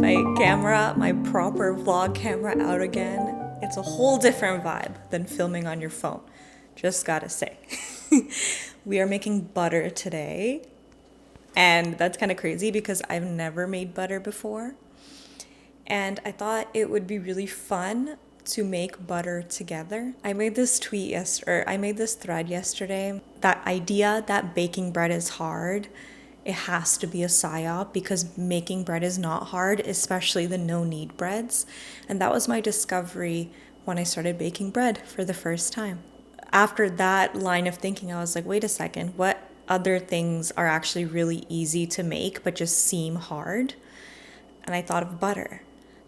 my camera, my proper vlog camera out again. It's a whole different vibe than filming on your phone. Just gotta say. We are making butter today. And that's kind of crazy because I've never made butter before. And I thought it would be really fun to make butter together. I made this thread yesterday. That idea that baking bread is hard, it has to be a psyop because making bread is not hard, especially the no-knead breads. And that was my discovery when I started baking bread for the first time. After that line of thinking, I was like, wait a second, what other things are actually really easy to make but just seem hard? And I thought of butter.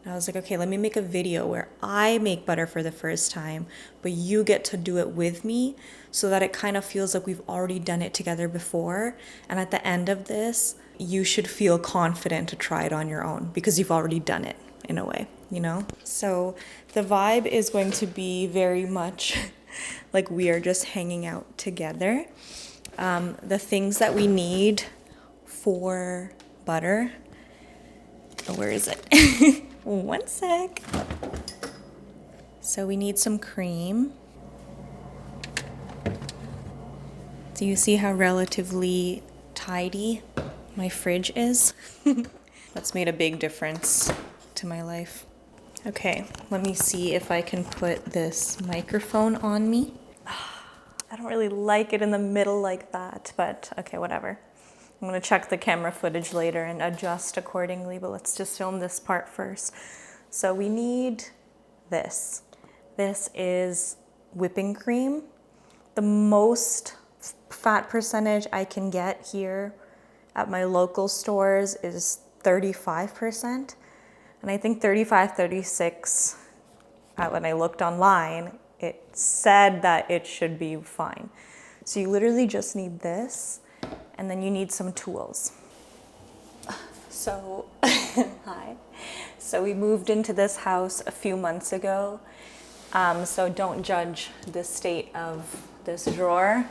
And I was like, okay, let me make a video where I make butter for the first time, but you get to do it with me so that it kind of feels like we've already done it together before. And at the end of this, you should feel confident to try it on your own because you've already done it in a way, you know? So the vibe is going to be very much like we are just hanging out together. The things that we need for butter, where is it? One sec. So we need some cream. Do you see how relatively tidy my fridge is? That's made a big difference to my life. Okay, let me see if I can put this microphone on me. I don't really like it in the middle like that, but okay, whatever. I'm gonna check the camera footage later and adjust accordingly, but let's just film this part first. So we need this. This is whipping cream. The most fat percentage I can get here at my local stores is 35%. And I think 35, 36, when I looked online, it said that it should be fine. So you literally just need this, and then you need some tools. So, hi. So we moved into this house a few months ago. So don't judge the state of this drawer.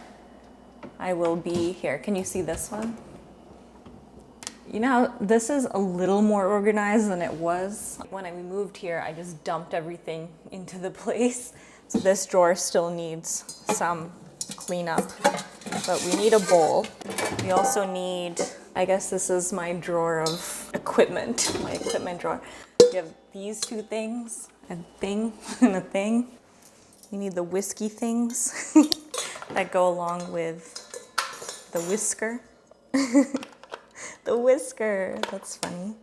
I will be here. Can you see this one? You know how this is a little more organized than it was? When we moved here, I just dumped everything into the place. So this drawer still needs some cleanup, but we need a bowl. We also need, I guess this is my drawer of equipment, my equipment drawer. We have these two things, a thing and a thing. You need the whiskey things that go along with the whisker. The whisker, that's funny.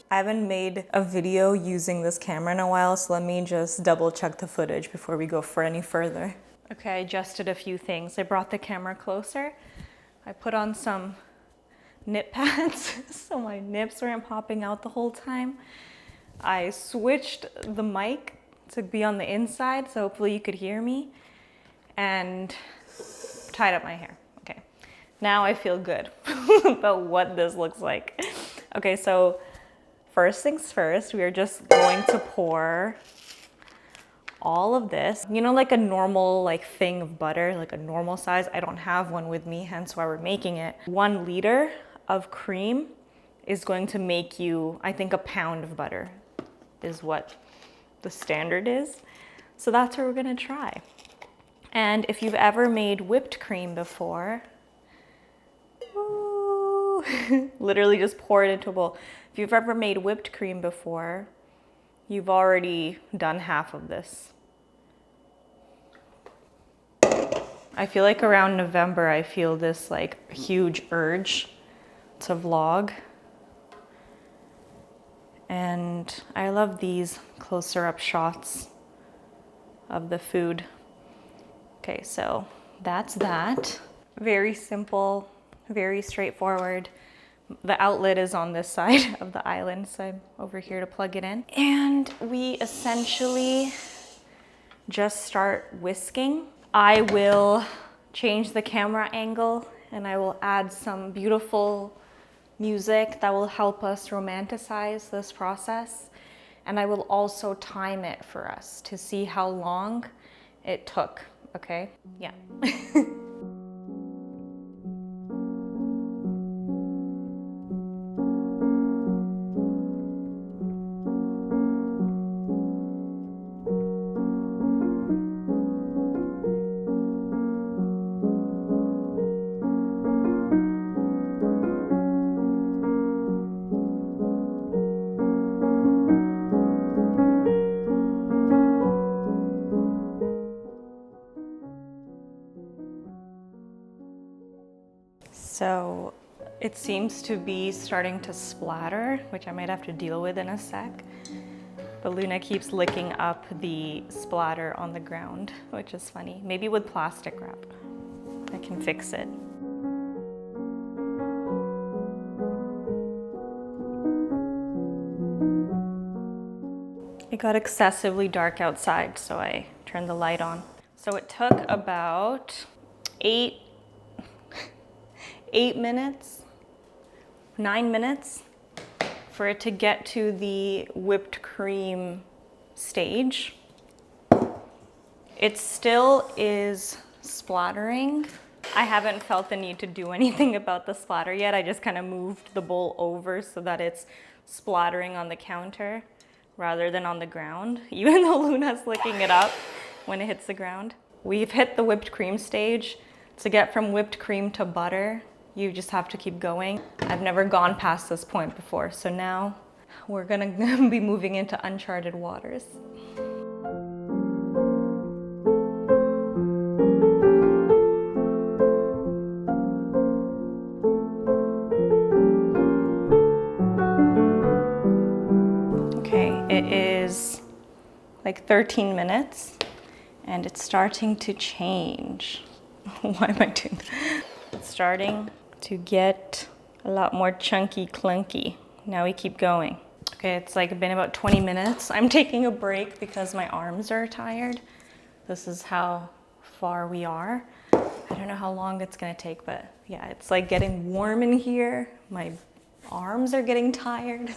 I haven't made a video using this camera in a while, so let me just double check the footage before we go for any further. Okay, I adjusted a few things. I brought the camera closer. I put on some nip pads so my nips weren't popping out the whole time. I switched the mic to be on the inside, so hopefully you could hear me, and tied up my hair. Okay, now I feel good about what this looks like. Okay, so first things first, we are just going to pour all of this. You know, like a normal thing of butter, like a normal size. I don't have one with me, hence why we're making it. 1 liter of cream is going to make you, I think, a pound of butter is what the standard is. So that's what we're gonna try. And if you've ever made whipped cream before, literally just pour it into a bowl. If you've ever made whipped cream before, you've already done half of this. I feel like around November, I feel this huge urge to vlog. And I love these closer up shots of the food. Okay, so that's that. Very simple, very straightforward. The outlet is on this side of the island, so I'm over here to plug it in. And we essentially just start whisking. I will change the camera angle and I will add some beautiful music that will help us romanticize this process. And I will also time it for us to see how long it took, okay? Yeah. So it seems to be starting to splatter, which I might have to deal with in a sec. But Luna keeps licking up the splatter on the ground, which is funny. Maybe with plastic wrap, I can fix it. It got excessively dark outside, so I turned the light on. So it took about 9 minutes for it to get to the whipped cream stage. It still is splattering. I haven't felt the need to do anything about the splatter yet. I just kind of moved the bowl over so that it's splattering on the counter rather than on the ground, even though Luna's licking it up when it hits the ground. We've hit the whipped cream stage. To get from whipped cream to butter, you just have to keep going. I've never gone past this point before, so now we're gonna be moving into uncharted waters. It is like 13 minutes and it's starting to change. Why am I doing that? It's starting to get a lot more chunky clunky. Now we keep going. Okay, it's like been about 20 minutes. I'm taking a break because my arms are tired. This is how far we are. I don't know how long it's gonna take, but yeah, it's like getting warm in here. My arms are getting tired.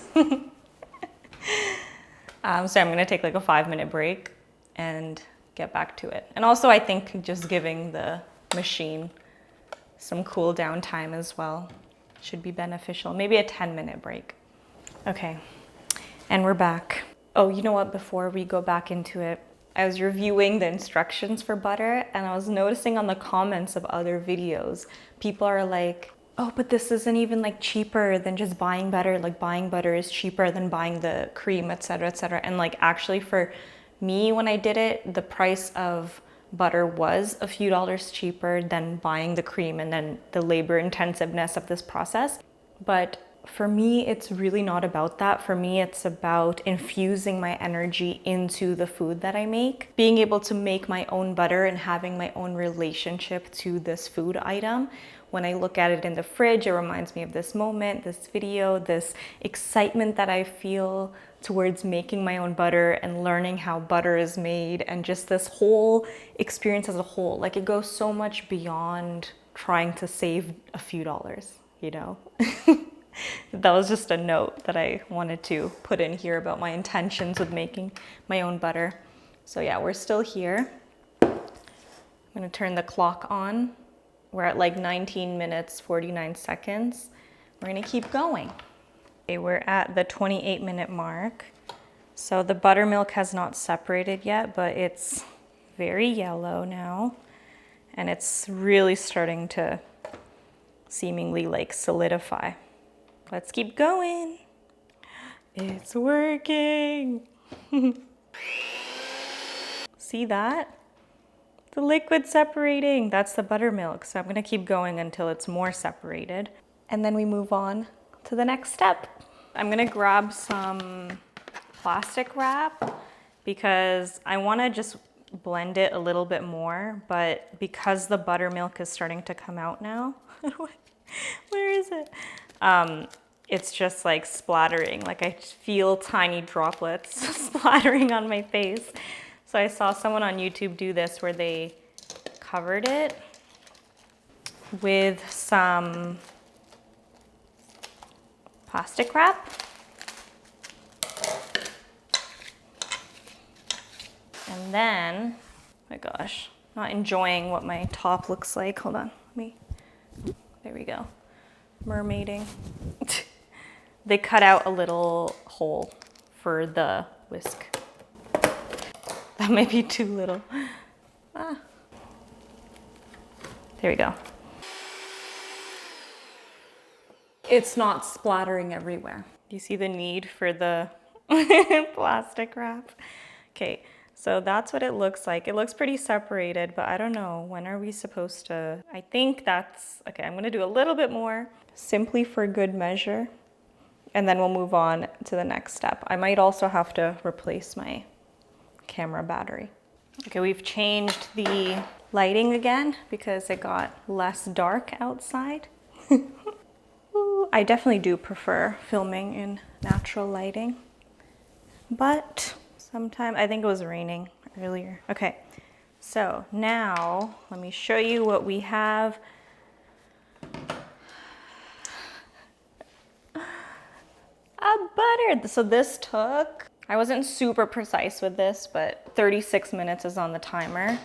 So I'm gonna take like a 5-minute break and get back to it. And also I think just giving the machine some cool down time as well should be beneficial. Maybe a 10-minute break. Okay, and we're back. Oh, you know what, before we go back into it, I was reviewing the instructions for butter and I was noticing on the comments of other videos, people are like, oh, but this isn't even like cheaper than just buying butter. Like buying butter is cheaper than buying the cream, etc., etc. And like actually for me, when I did it, the price of butter was a few dollars cheaper than buying the cream and then the labor intensiveness of this process. But for me, it's really not about that. For me, it's about infusing my energy into the food that I make, being able to make my own butter and having my own relationship to this food item. When I look at it in the fridge, it reminds me of this moment, this video, this excitement that I feel towards making my own butter and learning how butter is made, and just this whole experience as a whole. Like it goes so much beyond trying to save a few dollars, you know? That was just a note that I wanted to put in here about my intentions with making my own butter. So yeah, we're still here. I'm gonna turn the clock on. We're at like 19 minutes, 49 seconds. We're gonna keep going. Okay, we're at the 28-minute mark. So the buttermilk has not separated yet, but it's very yellow now. And it's really starting to seemingly like solidify. Let's keep going. It's working. See that? The liquid separating, that's the buttermilk. So I'm gonna keep going until it's more separated. And then we move on to the next step. I'm gonna grab some plastic wrap because I wanna just blend it a little bit more, but because the buttermilk is starting to come out now, where is it? It's just like splattering, like I feel tiny droplets splattering on my face. So I saw someone on YouTube do this where they covered it with some plastic wrap. And then, oh my gosh, not enjoying what my top looks like. Hold on, there we go. Mermaiding. They cut out a little hole for the whisk. That might be too little. Ah. There we go. It's not splattering everywhere. Do you see the need for the plastic wrap? Okay, So that's what it looks like. It looks pretty separated, but I don't know. When are we supposed to? I think that's, okay, I'm gonna do a little bit more simply for good measure, and then we'll move on to the next step. I might also have to replace my camera battery. Okay, we've changed the lighting again because it got less dark outside. Ooh, I definitely do prefer filming in natural lighting, but sometimes, I think it was raining earlier. Okay, so now let me show you what we have. A butter. So this took, I wasn't super precise with this, but 36 minutes is on the timer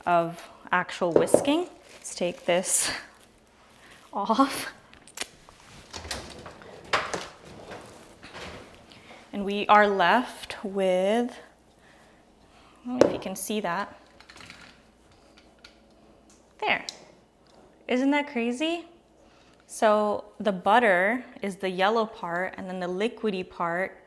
of actual whisking. Let's take this off. And we are left with, I don't know if you can see that. There. Isn't that crazy? So the butter is the yellow part, and then the liquidy part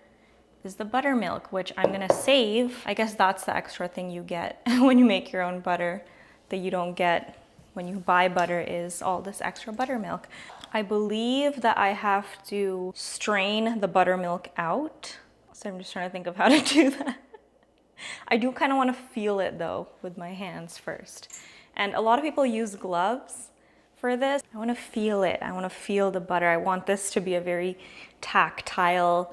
is the buttermilk, which I'm gonna save. I guess that's the extra thing you get when you make your own butter that you don't get when you buy butter, is all this extra buttermilk. I believe that I have to strain the buttermilk out. So I'm just trying to think of how to do that. I do kind of want to feel it though with my hands first. And a lot of people use gloves for this. I want to feel it. I want to feel the butter. I want this to be a very tactile,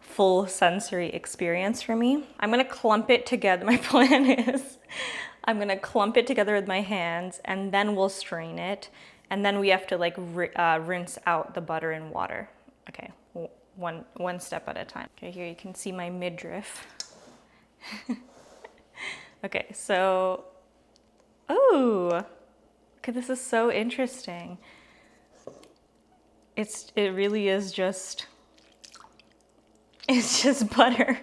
full sensory experience for me. I'm going to clump it together. My plan is I'm going to clump it together with my hands, and then we'll strain it. And then we have to like rinse out the butter in water. Okay, one step at a time. Okay, here you can see my midriff. Okay, so, oh, okay, this is so interesting. It really is just, it's just butter.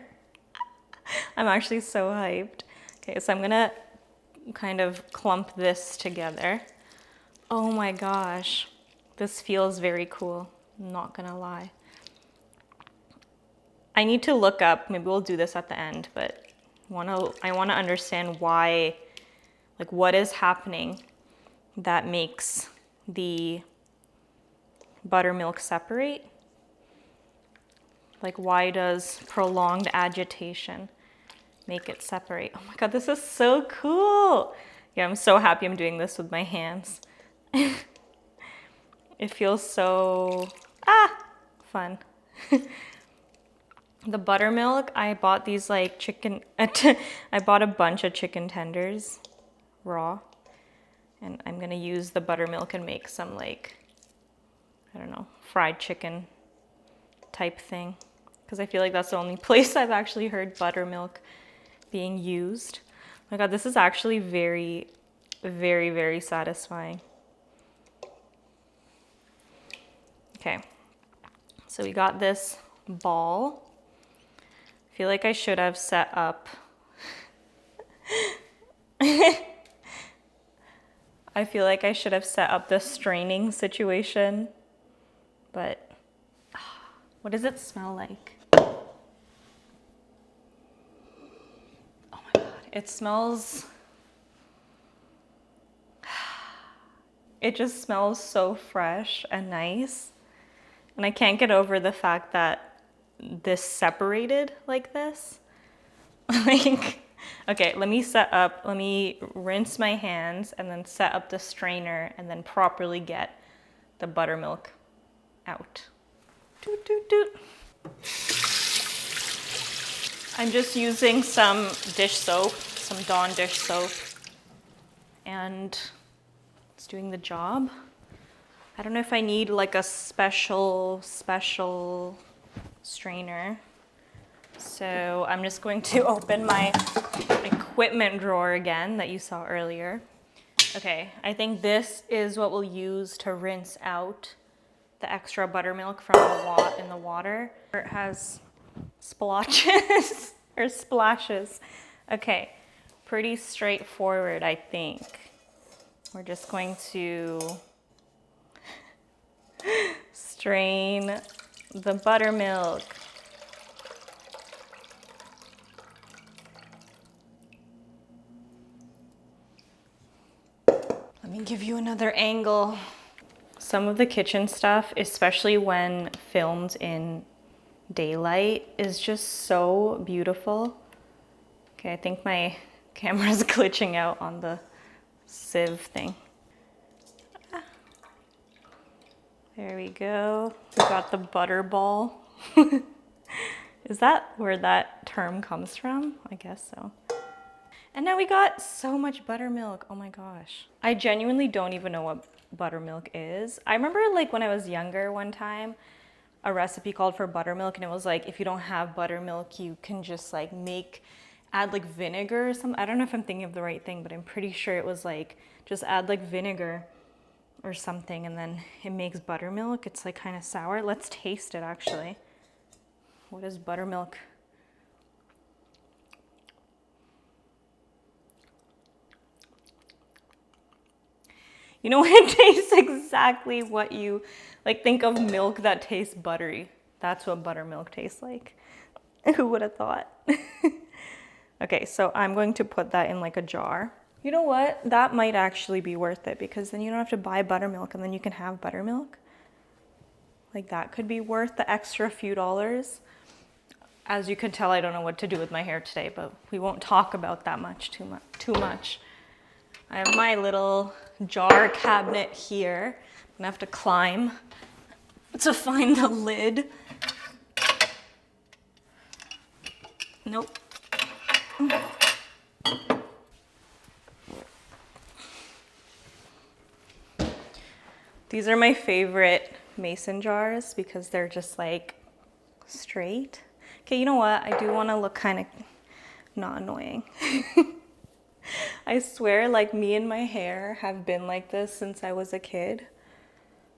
I'm actually so hyped. Okay, so I'm gonna kind of clump this together. Oh my gosh, this feels very cool, I'm not gonna lie. I need to look up, maybe we'll do this at the end, but I wanna understand why, like what is happening that makes the buttermilk separate? Like why does prolonged agitation make it separate? Oh my God, this is so cool. Yeah, I'm so happy I'm doing this with my hands. It feels so, fun. The buttermilk, I bought these like chicken, I bought a bunch of chicken tenders, raw. And I'm gonna use the buttermilk and make some like, I don't know, fried chicken type thing. Because I feel like that's the only place I've actually heard buttermilk being used. Oh my God, this is actually very, very, very satisfying. Okay, so we got this ball. I feel like I should have set up. I feel like I should have set up the straining situation, but what does it smell like? Oh my God, it smells, it just smells so fresh and nice. And I can't get over the fact that this separated like this. Like, okay, let me rinse my hands and then set up the strainer and then properly get the buttermilk out. Doot, doot, doot. I'm just using some dish soap, some Dawn dish soap, and it's doing the job. I don't know if I need like a special strainer. So I'm just going to open my equipment drawer again that you saw earlier. Okay, I think this is what we'll use to rinse out the extra buttermilk from in the water. It has splotches or splashes. Okay, pretty straightforward, I think. We're just going to strain the buttermilk. me give you another angle. Some of the kitchen stuff, especially when filmed in daylight, is just so beautiful. Okay, I think my camera's glitching out on the sieve thing. There we go. We got the butter ball. Is that where that term comes from? I guess so. And now we got so much buttermilk. Oh my gosh. I genuinely don't even know what buttermilk is. I remember like when I was younger one time, a recipe called for buttermilk, and it was like, if you don't have buttermilk, you can just like add like vinegar or something. I don't know if I'm thinking of the right thing, but I'm pretty sure it was like, just add like vinegar or something, and then it makes buttermilk. It's like kind of sour. Let's taste it actually. What is buttermilk? You know, it tastes exactly what you like think of milk that tastes buttery. That's what buttermilk tastes like. Who would have thought? Okay, so I'm going to put that in like a jar. You know what? That might actually be worth it, because then you don't have to buy buttermilk and then you can have buttermilk. Like that could be worth the extra few dollars. As you can tell, I don't know what to do with my hair today, but we won't talk about that too much. I have my little jar cabinet here. I'm gonna have to climb to find the lid. Nope. These are my favorite mason jars because they're just like straight. Okay, you know what? I do want to look kind of not annoying. I swear, like me and my hair have been like this since I was a kid.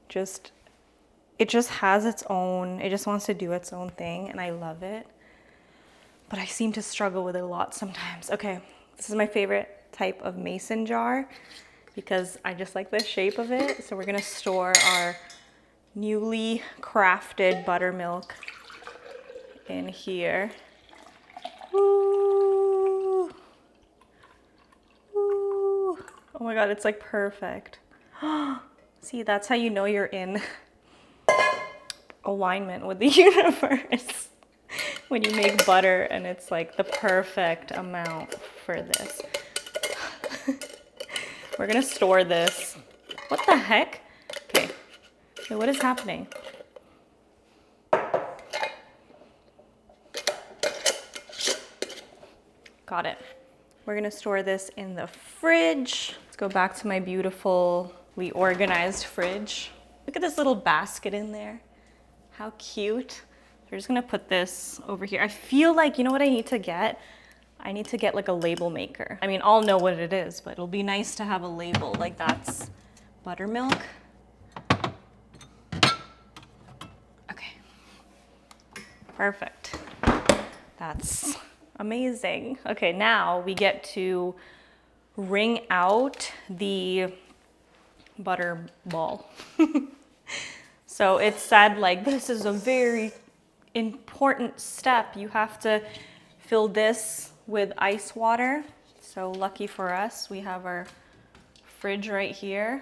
It just has its own, it just wants to do its own thing, and I love it. But I seem to struggle with it a lot sometimes. Okay, this is my favorite type of mason jar because I just like the shape of it. So we're gonna store our newly crafted buttermilk in here. Ooh. Ooh. Oh my God, it's like perfect. See, that's how you know you're in alignment with the universe. When you make butter and it's like the perfect amount for this. We're gonna store this. What the heck? Okay, what is happening? Got it. We're gonna store this in the fridge. Let's go back to my beautifully organized fridge. Look at this little basket in there. How cute. We're just gonna put this over here. I feel like, you know what I need to get? I need to get like a label maker. I mean, I'll know what it is, but it'll be nice to have a label. Like that's buttermilk. Okay, perfect. That's amazing. Okay, now we get to wring out the butter ball. So it said like, this is a very important step. You have to fill this with ice water. So lucky for us, we have our fridge right here.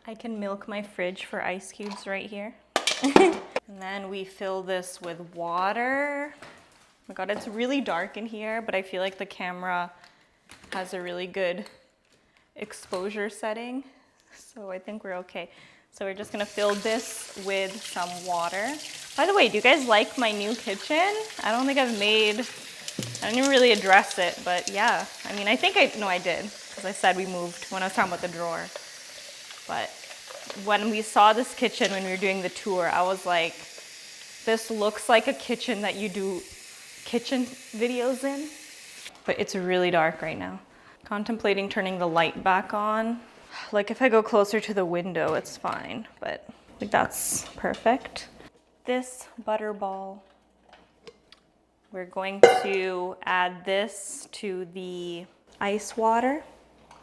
I can milk my fridge for ice cubes right here. And then we fill this with water. Oh my God, it's really dark in here, but I feel like the camera has a really good exposure setting. So I think we're okay. So we're just gonna fill this with some water. By the way, do you guys like my new kitchen? I don't think I didn't really address it, but yeah. I mean, I did, because I said we moved when I was talking about the drawer. But when we saw this kitchen, when we were doing the tour, I was like, this looks like a kitchen that you do kitchen videos in. But it's really dark right now. Contemplating turning the light back on. Like if I go closer to the window, it's fine, but like that's perfect. This butter ball, we're going to add this to the ice water.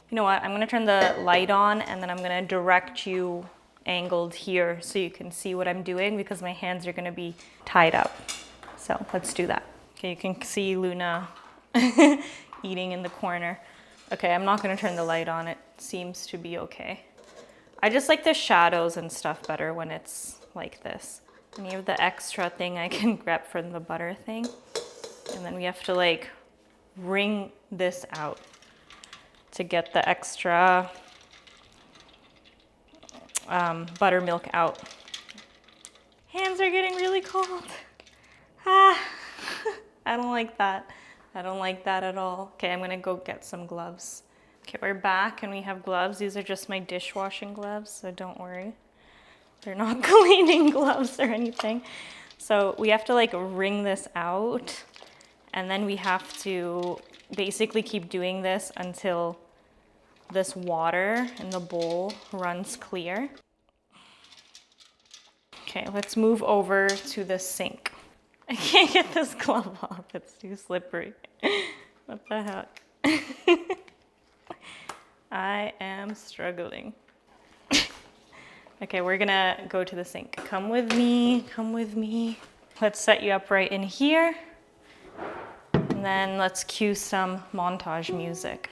You know what, I'm gonna turn the light on and then I'm gonna direct you angled here so you can see what I'm doing because my hands are gonna be tied up. So let's do that. Okay, you can see Luna eating in the corner. Okay, I'm not gonna turn the light on. It seems to be okay. I just like the shadows and stuff better when it's like this. Any of the extra thing I can grab from the butter thing. And then we have to like wring this out to get the extra buttermilk out. Hands are getting really cold. Ah, I don't like that. I don't like that at all. Okay, I'm gonna go get some gloves. Okay, we're back and we have gloves. These are just my dishwashing gloves, so don't worry. They're not cleaning gloves or anything. So we have to like wring this out, and then we have to basically keep doing this until this water in the bowl runs clear. Okay, let's move over to the sink. I can't get this glove off, it's too slippery. What the heck? I am struggling. Okay, we're gonna go to the sink. Come with me, come with me. Let's set you up right in here. And then let's cue some montage music.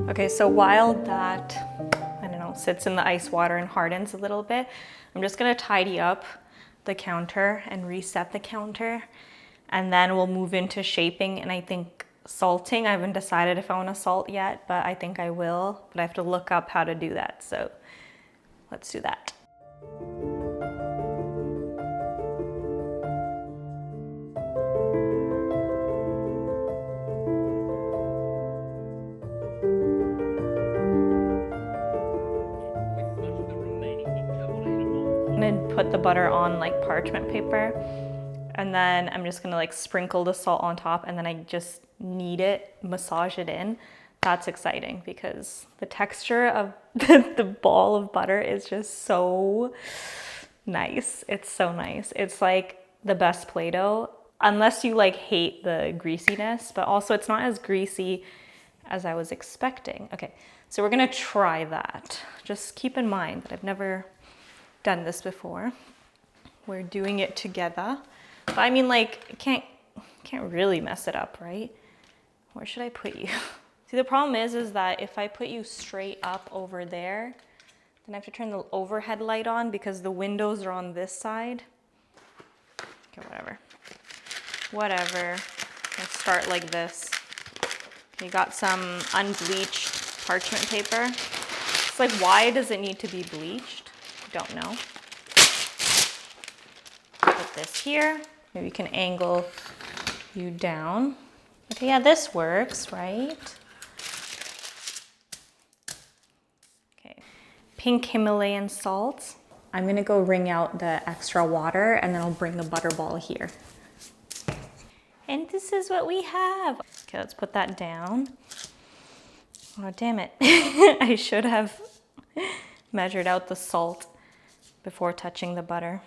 Okay, so while that, I don't know, sits in the ice water and hardens a little bit, I'm just gonna tidy up the counter and reset the counter. And then we'll move into shaping and I think salting. I haven't decided if I wanna salt yet, but I think I will. But I have to look up how to do that, so let's do that. I'm gonna put the butter on like parchment paper, and then I'm just gonna like sprinkle the salt on top, and then I just knead it, massage it in. That's exciting because the texture of the ball of butter is just so nice. It's so nice. It's like the best Play-Doh, unless you like hate the greasiness, but also it's not as greasy as I was expecting. Okay, so we're gonna try that. Just keep in mind that I've never done this before. We're doing it together. But I mean, like, can't really mess it up, right? Where should I put you? See, the problem is that if I put you straight up over there, then I have to turn the overhead light on because the windows are on this side. Okay, whatever. Whatever. Let's start like this. Okay, got some unbleached parchment paper. It's like, why does it need to be bleached? Don't know. Put this here. Maybe you can angle you down. Okay, yeah, this works, right? Okay, pink Himalayan salt. I'm gonna go wring out the extra water and then I'll bring the butter ball here. And this is what we have. Okay, let's put that down. Oh, damn it. I should have measured out the salt before touching the butter.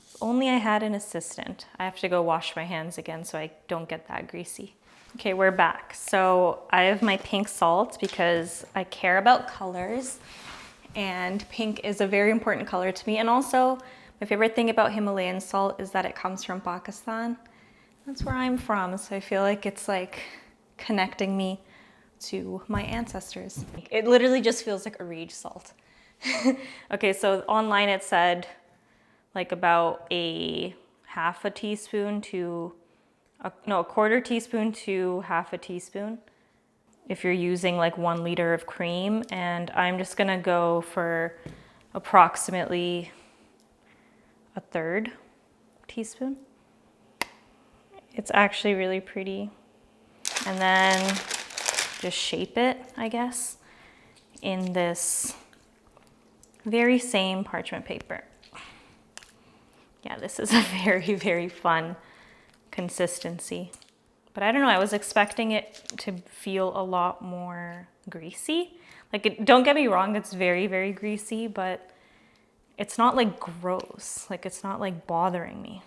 If only I had an assistant. I have to go wash my hands again so I don't get that greasy. Okay, we're back. So I have my pink salt because I care about colors, and pink is a very important color to me. And also, my favorite thing about Himalayan salt is that it comes from Pakistan. That's where I'm from, so I feel like it's like connecting me to my ancestors. It literally just feels like a Rage salt. Okay, so online it said like about a quarter teaspoon to half a teaspoon if you're using like 1 liter of cream, and I'm just gonna go for approximately a third teaspoon. It's actually really pretty. And then just shape it, I guess, in this very same parchment paper. Yeah, this is a very, very fun consistency. But I don't know, I was expecting it to feel a lot more greasy. Like, don't get me wrong, it's very, very greasy, but it's not like gross. Like, it's not like bothering me.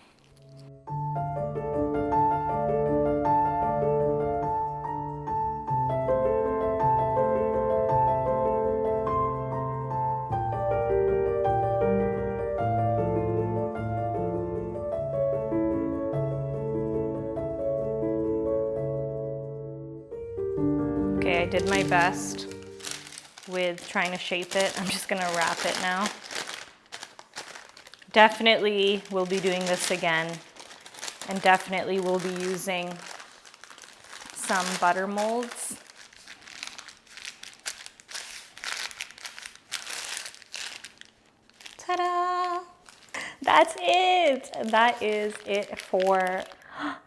Okay, I did my best with trying to shape it. I'm just gonna wrap it now. Definitely will be doing this again, and definitely will be using some butter molds. Ta-da! That's it! That is it for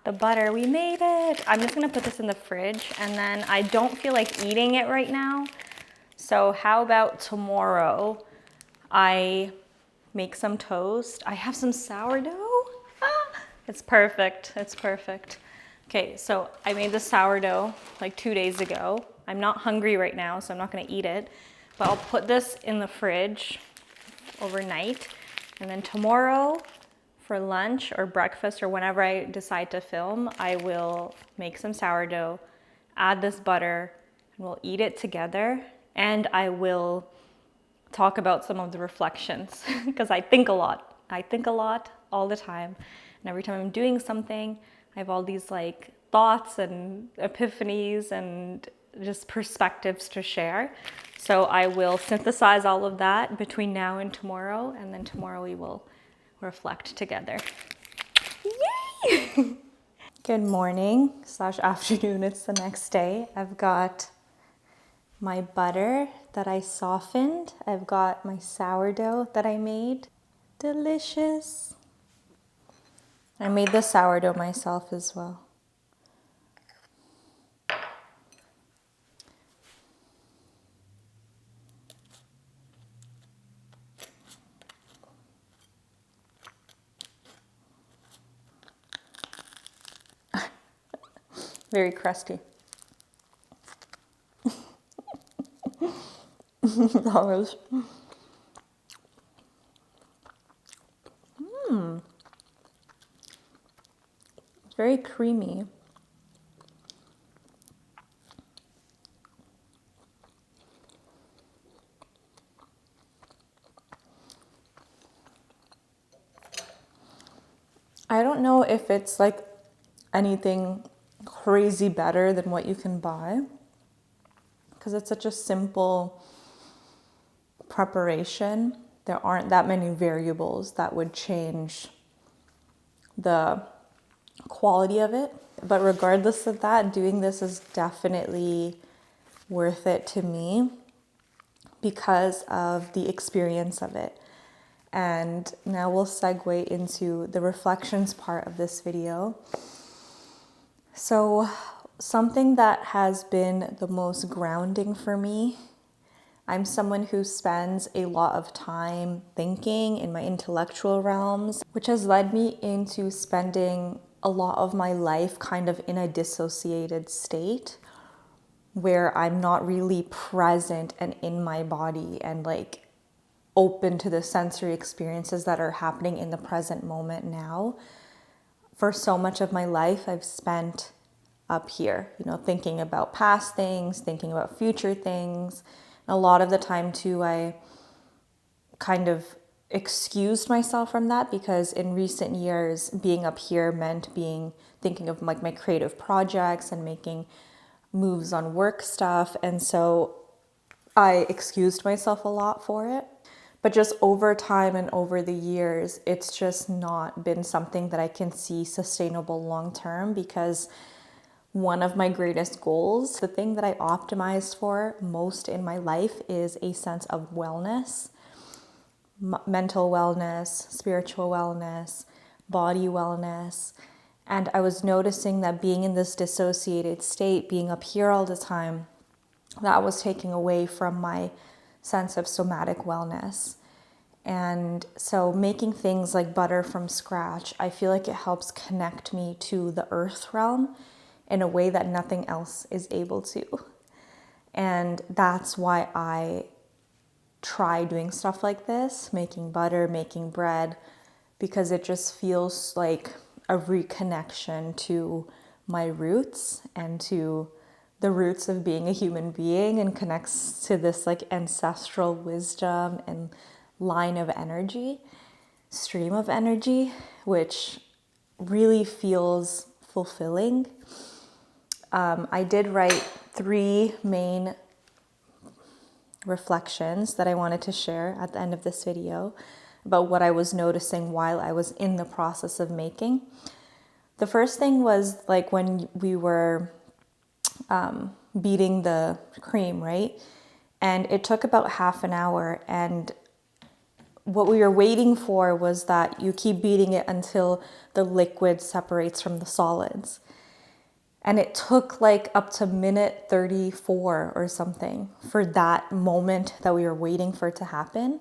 the butter. We made it! I'm just gonna put this in the fridge, and then I don't feel like eating it right now. So how about tomorrow I make some toast. I have some sourdough. It's perfect, it's perfect. Okay, so I made the sourdough like 2 days ago. I'm not hungry right now, so I'm not gonna eat it, but I'll put this in the fridge overnight. And then tomorrow for lunch or breakfast or whenever I decide to film, I will make some sourdough, add this butter, and we'll eat it together. And I will talk about some of the reflections because I think a lot. I think a lot all the time. And every time I'm doing something, I have all these like thoughts and epiphanies and just perspectives to share. So I will synthesize all of that between now and tomorrow, and then tomorrow we will reflect together. Yay! Good morning / afternoon, it's the next day. I've got my butter that I softened. I've got my sourdough that I made. Delicious. I made the sourdough myself as well. Very crusty. That was. It's very creamy. I don't know if it's like anything crazy better than what you can buy, because it's such a simple preparation. There aren't that many variables that would change the quality of it. But regardless of that, doing this is definitely worth it to me because of the experience of it. And now we'll segue into the reflections part of this video. So something that has been the most grounding for me, I'm someone who spends a lot of time thinking in my intellectual realms, which has led me into spending a lot of my life kind of in a dissociated state where I'm not really present and in my body and like open to the sensory experiences that are happening in the present moment now. For so much of my life, I've spent up here, thinking about past things, thinking about future things. And a lot of the time too, I kind of excused myself from that because in recent years, being up here meant thinking of like my creative projects and making moves on work stuff. And so I excused myself a lot for it. But just over time and over the years, it's just not been something that I can see sustainable long term, because one of my greatest goals, the thing that I optimize for most in my life, is a sense of wellness, mental wellness, spiritual wellness, body wellness. And I was noticing that being in this dissociated state, being up here all the time, that was taking away from my sense of somatic wellness. And so making things like butter from scratch, I feel like it helps connect me to the earth realm in a way that nothing else is able to. And that's why I try doing stuff like this, making butter, making bread, because it just feels like a reconnection to my roots and to the roots of being a human being, and connects to this like ancestral wisdom and line of energy, stream of energy, which really feels fulfilling. I did write 3 main reflections that I wanted to share at the end of this video about what I was noticing while I was in the process of making. The first thing was like when we were beating the cream, right? And it took about half an hour, and what we were waiting for was that you keep beating it until the liquid separates from the solids. And it took like up to minute 34 or something for that moment that we were waiting for it to happen.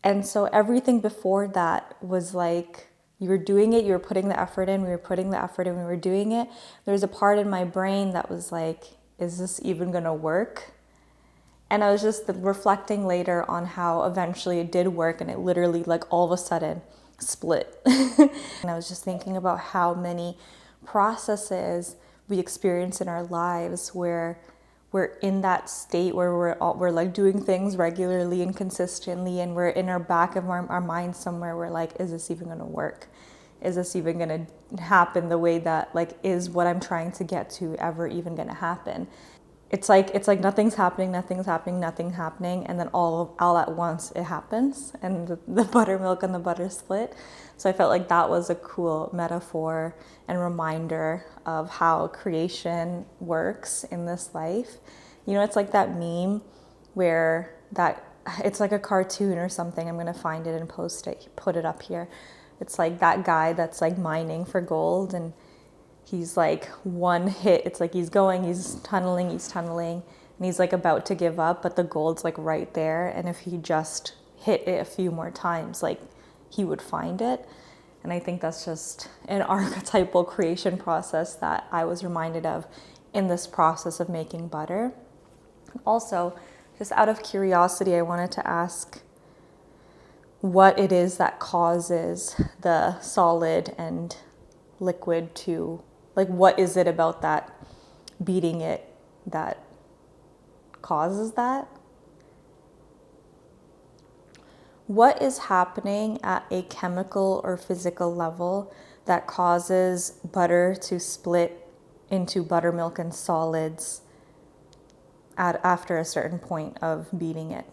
And so everything before that was like, you were doing it, you were putting the effort in, we were putting the effort in, we were doing it. There was a part in my brain that was like, is this even gonna work? And I was just reflecting later on how eventually it did work, and it literally like all of a sudden split. And I was just thinking about how many processes we experience in our lives where we're in that state where we're like doing things regularly and consistently, and we're in our back of our mind somewhere, we're like, is this even gonna work? Is this even gonna happen the way that like is what I'm trying to get to ever even gonna happen? It's like nothing's happening, and then all at once it happens, and the buttermilk and the butter split. So I felt like that was a cool metaphor and reminder of how creation works in this life. You know, it's like that meme where it's like a cartoon or something. I'm gonna find it and put it up here. It's like that guy that's like mining for gold, and he's like one hit, it's like he's tunneling, and he's like about to give up, but the gold's like right there, and if he just hit it a few more times, like he would find it. And I think that's just an archetypal creation process that I was reminded of in this process of making butter. Also, just out of curiosity, I wanted to ask what it is that causes the solid and liquid to, like, what is it about that beating it that causes that? What is happening at a chemical or physical level that causes butter to split into buttermilk and solids after a certain point of beating it?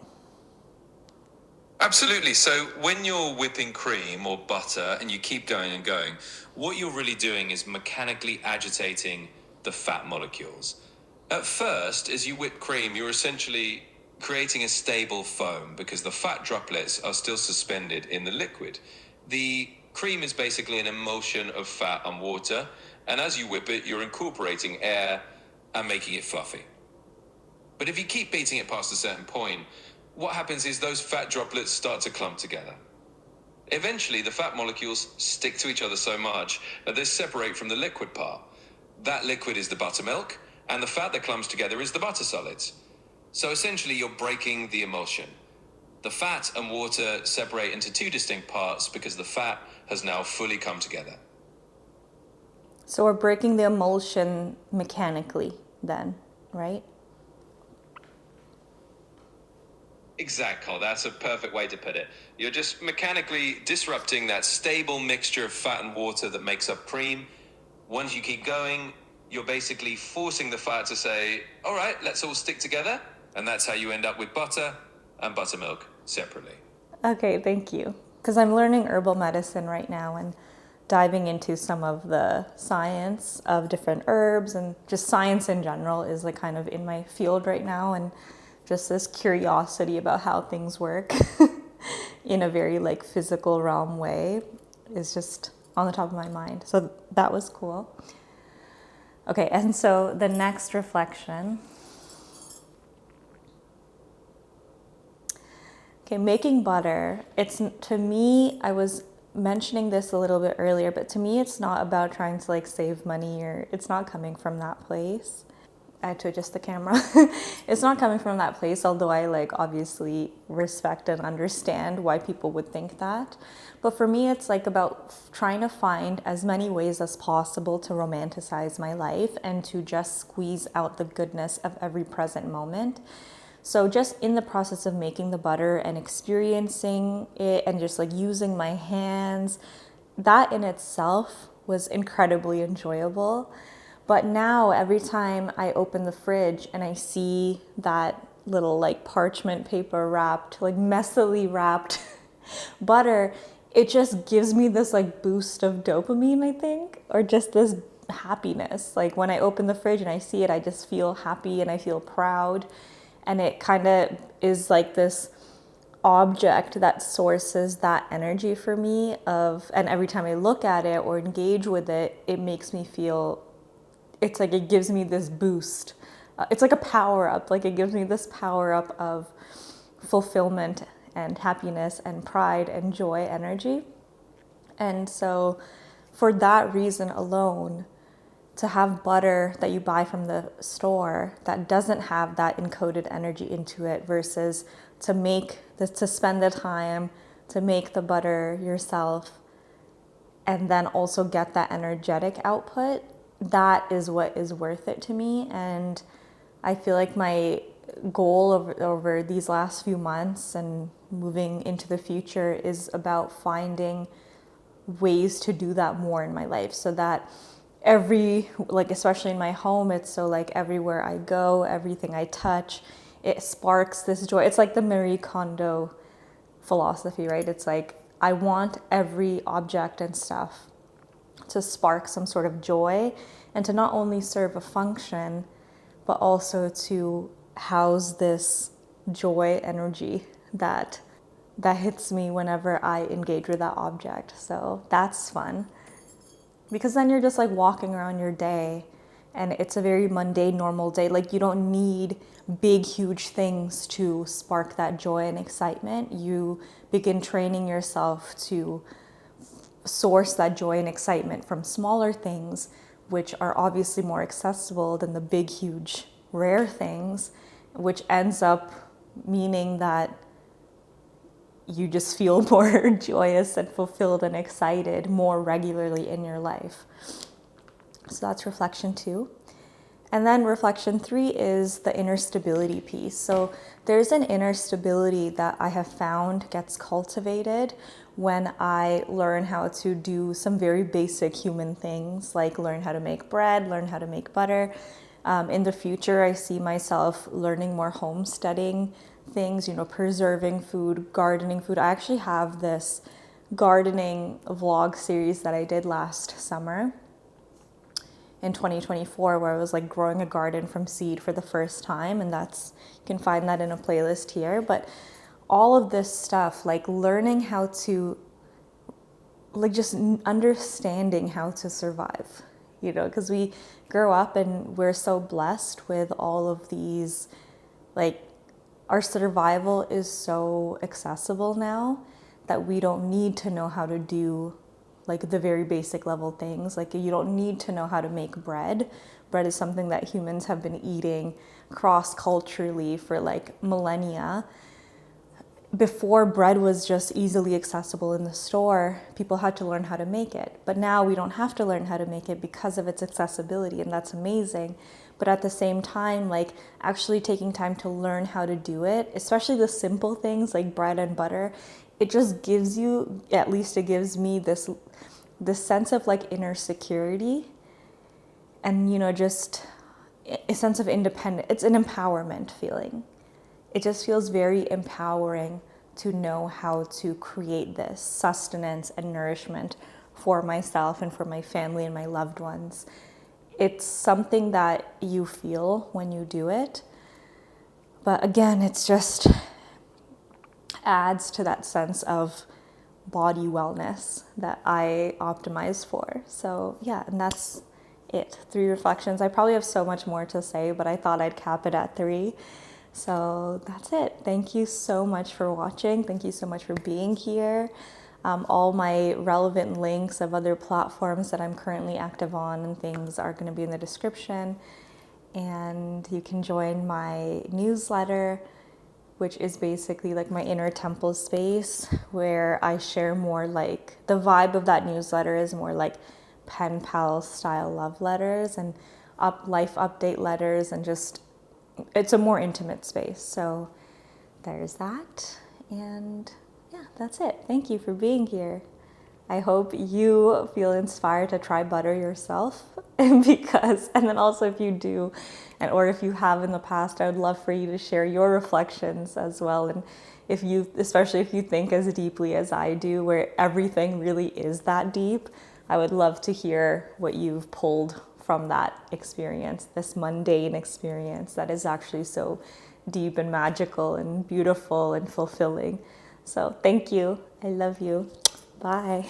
Absolutely. So when you're whipping cream or butter and you keep going and going, what you're really doing is mechanically agitating the fat molecules. At first, as you whip cream, you're essentially creating a stable foam because the fat droplets are still suspended in the liquid. The cream is basically an emulsion of fat and water, and as you whip it, you're incorporating air and making it fluffy. But if you keep beating it past a certain point, what happens is those fat droplets start to clump together. Eventually, the fat molecules stick to each other so much that they separate from the liquid part. That liquid is the buttermilk, and the fat that clumps together is the butter solids. So essentially, you're breaking the emulsion. The fat and water separate into 2 distinct parts because the fat has now fully come together. So we're breaking the emulsion mechanically then, right? Exactly, that's a perfect way to put it. You're just mechanically disrupting that stable mixture of fat and water that makes up cream. Once you keep going, you're basically forcing the fat to say, all right, let's all stick together. And that's how you end up with butter and buttermilk separately. Okay, thank you. Because I'm learning herbal medicine right now and diving into some of the science of different herbs, and just science in general is like kind of in my field right now, and just this curiosity about how things work in a very like physical realm way is just on the top of my mind. So that was cool. Okay, and so the next reflection. Okay, making butter, to me, I was mentioning this a little bit earlier, but to me, it's not about trying to like save money, or it's not coming from that place. I had to adjust the camera. It's not coming from that place, although I like obviously respect and understand why people would think that. But for me, it's like about trying to find as many ways as possible to romanticize my life and to just squeeze out the goodness of every present moment. So just in the process of making the butter and experiencing it and just like using my hands, that in itself was incredibly enjoyable. But now every time I open the fridge and I see that little like parchment paper wrapped, like messily wrapped butter, it just gives me this like boost of dopamine, I think, or just this happiness. Like when I open the fridge and I see it, I just feel happy and I feel proud. And it kind of is like this object that sources that energy for me of, and every time I look at it or engage with it, it makes me feel, it's like it gives me this boost. It's like a power up, like it gives me this power up of fulfillment and happiness and pride and joy energy. And so for that reason alone, to have butter that you buy from the store that doesn't have that encoded energy into it versus to spend the time to make the butter yourself and then also get that energetic output, that is what is worth it to me. And I feel like my goal over these last few months and moving into the future is about finding ways to do that more in my life, so that especially in my home, it's so like everywhere I go, everything I touch, it sparks this joy. It's like the Marie Kondo philosophy, right? It's like I want every object and stuff to spark some sort of joy and to not only serve a function, but also to house this joy energy that hits me whenever I engage with that object. So that's fun. Because then you're just like walking around your day and it's a very mundane, normal day. Like you don't need big, huge things to spark that joy and excitement. You begin training yourself to source that joy and excitement from smaller things, which are obviously more accessible than the big, huge, rare things, which ends up meaning that you just feel more joyous and fulfilled and excited more regularly in your life. So that's reflection 2. And then reflection 3 is the inner stability piece. So there's an inner stability that I have found gets cultivated when I learn how to do some very basic human things, like learn how to make bread, learn how to make butter. In the future, I see myself learning more homesteading things, preserving food, gardening food. I actually have this gardening vlog series that I did last summer in 2024 where I was like growing a garden from seed for the first time, and you can find that in a playlist here. But all of this stuff, like learning how to, like just understanding how to survive, because we grow up and we're so blessed with all of these, like our survival is so accessible now that we don't need to know how to do like the very basic level things. Like you don't need to know how to make bread. Bread is something that humans have been eating cross-culturally for like millennia. Before bread was just easily accessible in the store, people had to learn how to make it. But now we don't have to learn how to make it because of its accessibility, and that's amazing. But at the same time, like actually taking time to learn how to do it, especially the simple things like bread and butter, it just gives you, at least it gives me this sense of like inner security and, just a sense of independence. It's an empowerment feeling. It just feels very empowering to know how to create this sustenance and nourishment for myself and for my family and my loved ones. It's something that you feel when you do it. But again, it's just adds to that sense of body wellness that I optimize for. So yeah, and that's it. 3 reflections. I probably have so much more to say, but I thought I'd cap it at 3. So that's it. Thank you so much for watching. Thank you so much for being here. All my relevant links of other platforms that I'm currently active on and things are going to be in the description. And you can join my newsletter, which is basically like my inner temple space, where I share more like the vibe of that newsletter is more like pen pal style love letters and life update letters, and just it's a more intimate space. So there's that. And yeah, that's it. Thank you for being here. I hope you feel inspired to try butter yourself and then also if you do, or if you have in the past, I would love for you to share your reflections as well. And especially if you think as deeply as I do, where everything really is that deep, I would love to hear what you've pulled from that experience, this mundane experience that is actually so deep and magical and beautiful and fulfilling. So thank you. I love you. Bye.